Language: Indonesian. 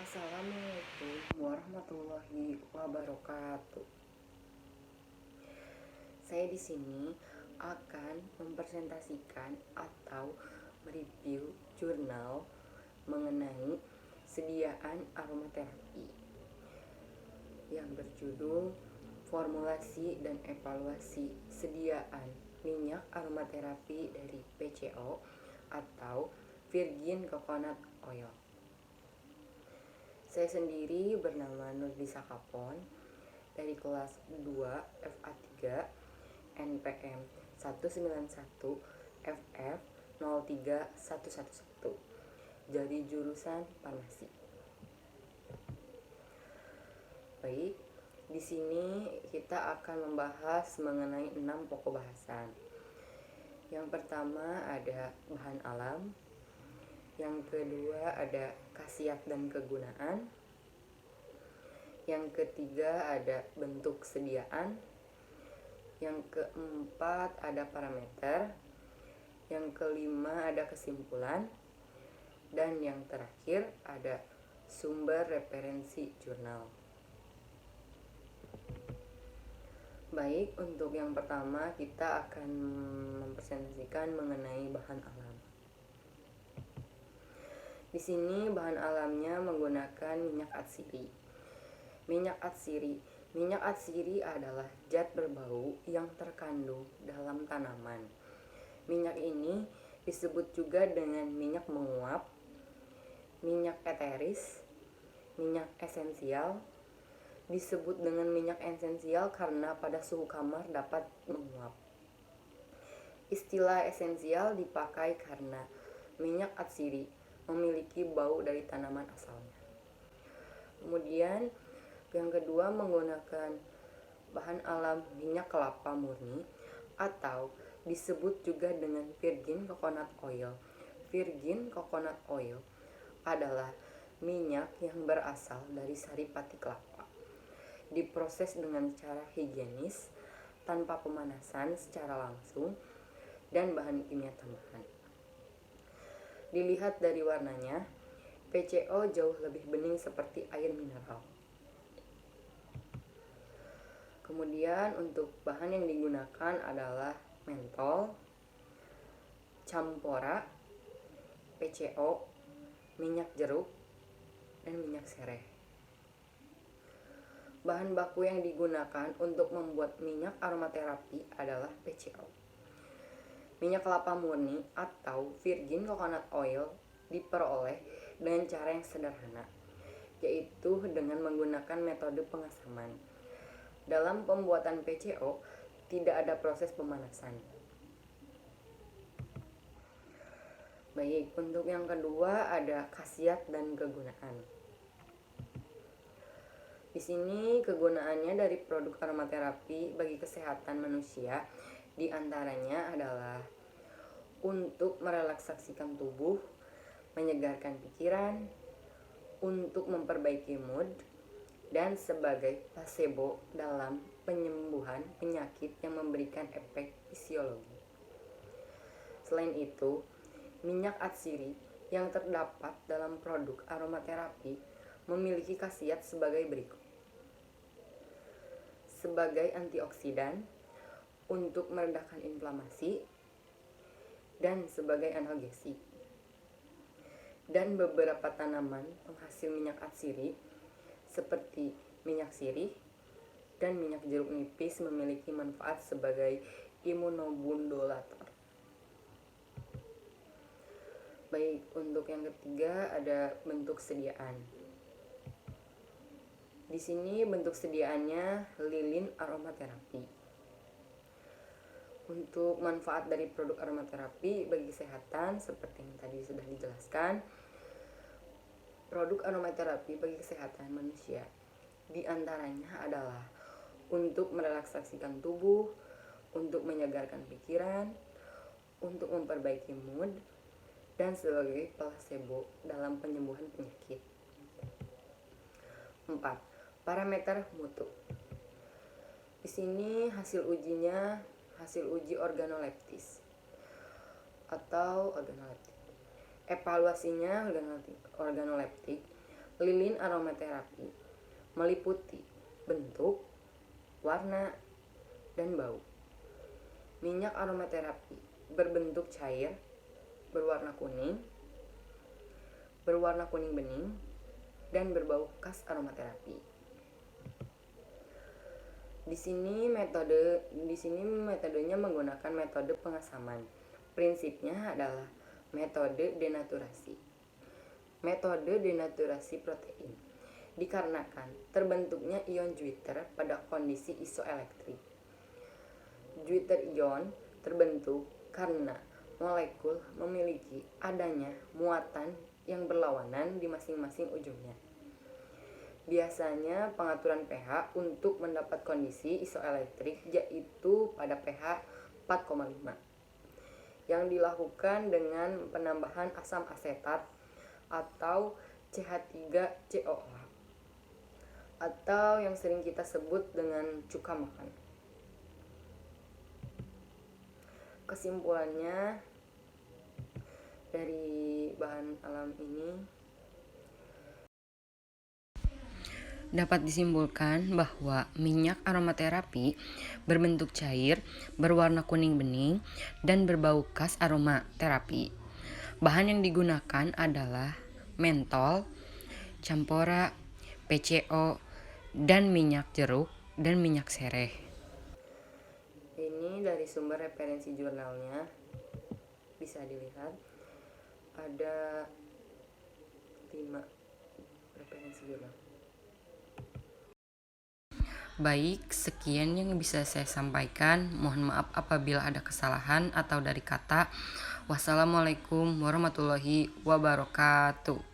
Assalamualaikum warahmatullahi wabarakatuh. Saya di sini akan mempresentasikan atau mereview jurnal mengenai sediaan aromaterapi yang berjudul Formulasi dan Evaluasi Sediaan Minyak Aromaterapi dari PCO atau Virgin Coconut Oil. Saya sendiri bernama Nurdisa Kapon dari kelas 2 FA3 NPM 191 FF 03111 dari jurusan farmasi. Baik, di sini kita akan membahas mengenai 6 pokok bahasan. Yang pertama ada bahan alam, yang kedua ada khasiat dan kegunaan, yang ketiga ada bentuk sediaan, yang keempat ada parameter, yang kelima ada kesimpulan, dan yang terakhir ada sumber referensi jurnal. Baik, untuk yang pertama kita akan mempresentasikan mengenai bahan alam. Di sini bahan alamnya menggunakan minyak atsiri. Minyak atsiri adalah zat berbau yang terkandung dalam tanaman. Minyak ini disebut juga dengan minyak menguap, minyak eteris, minyak esensial. Disebut dengan minyak esensial karena pada suhu kamar dapat menguap. Istilah esensial dipakai karena minyak atsiri memiliki bau dari tanaman asalnya. Kemudian yang kedua menggunakan bahan alam minyak kelapa murni atau disebut juga dengan virgin coconut oil. Virgin coconut oil adalah minyak yang berasal dari sari pati kelapa. Diproses dengan cara higienis tanpa pemanasan secara langsung dan bahan kimia tambahan. Dilihat dari warnanya, PCO jauh lebih bening seperti air mineral. Kemudian untuk bahan yang digunakan adalah mentol, campora, PCO, minyak jeruk, dan minyak sereh. Bahan baku yang digunakan untuk membuat minyak aromaterapi adalah PCO. Minyak kelapa murni atau virgin coconut oil diperoleh dengan cara yang sederhana, yaitu dengan menggunakan metode pengasaman. Dalam pembuatan PCO tidak ada proses pemanasan. Baik, untuk yang kedua ada khasiat dan kegunaan. Di sini kegunaannya dari produk aromaterapi bagi kesehatan manusia diantaranya adalah untuk merelaksasikan tubuh, menyegarkan pikiran, untuk memperbaiki mood, dan sebagai placebo dalam penyembuhan penyakit yang memberikan efek fisiologi. Selain itu, minyak atsiri yang terdapat dalam produk aromaterapi memiliki khasiat sebagai berikut. Sebagai antioksidan, untuk meredakan inflamasi, dan sebagai analgesik. Dan beberapa tanaman penghasil minyak atsiri seperti minyak sirih dan minyak jeruk nipis memiliki manfaat sebagai imunobundolator. Baik, untuk yang ketiga ada bentuk sediaan. Di sini bentuk sediaannya lilin aromaterapi. Untuk manfaat dari produk aromaterapi bagi kesehatan seperti yang tadi sudah dijelaskan, produk aromaterapi bagi kesehatan manusia diantaranya adalah untuk merelaksasikan tubuh, untuk menyegarkan pikiran, untuk memperbaiki mood, dan sebagai placebo dalam penyembuhan penyakit. 4. Parameter mutu. Di sini hasil uji organoleptis atau organoleptik. Evaluasinya organoleptik Lilin aromaterapi meliputi bentuk, warna, dan bau. Minyak aromaterapi berbentuk cair, berwarna kuning bening, dan berbau khas aromaterapi. Di sini metodenya menggunakan metode pengasaman. Prinsipnya adalah metode denaturasi. Metode denaturasi protein dikarenakan terbentuknya ion Jupiter pada kondisi isoelektrik. Jupiter ion terbentuk karena molekul memiliki adanya muatan yang berlawanan di masing-masing ujungnya. Biasanya pengaturan pH untuk mendapat kondisi isoelektrik yaitu pada pH 4,5 yang dilakukan dengan penambahan asam asetat atau CH3COA atau yang sering kita sebut dengan cuka makan. Kesimpulannya dari bahan alam ini dapat disimpulkan bahwa minyak aromaterapi berbentuk cair, berwarna kuning bening, dan berbau khas aromaterapi. Bahan yang digunakan adalah mentol, campora, PCO, dan minyak jeruk dan minyak sereh. Ini dari sumber referensi jurnalnya bisa dilihat ada 5 referensi jurnal. Baik, sekian yang bisa saya sampaikan. Mohon maaf apabila ada kesalahan atau dari kata. Wassalamualaikum warahmatullahi wabarakatuh.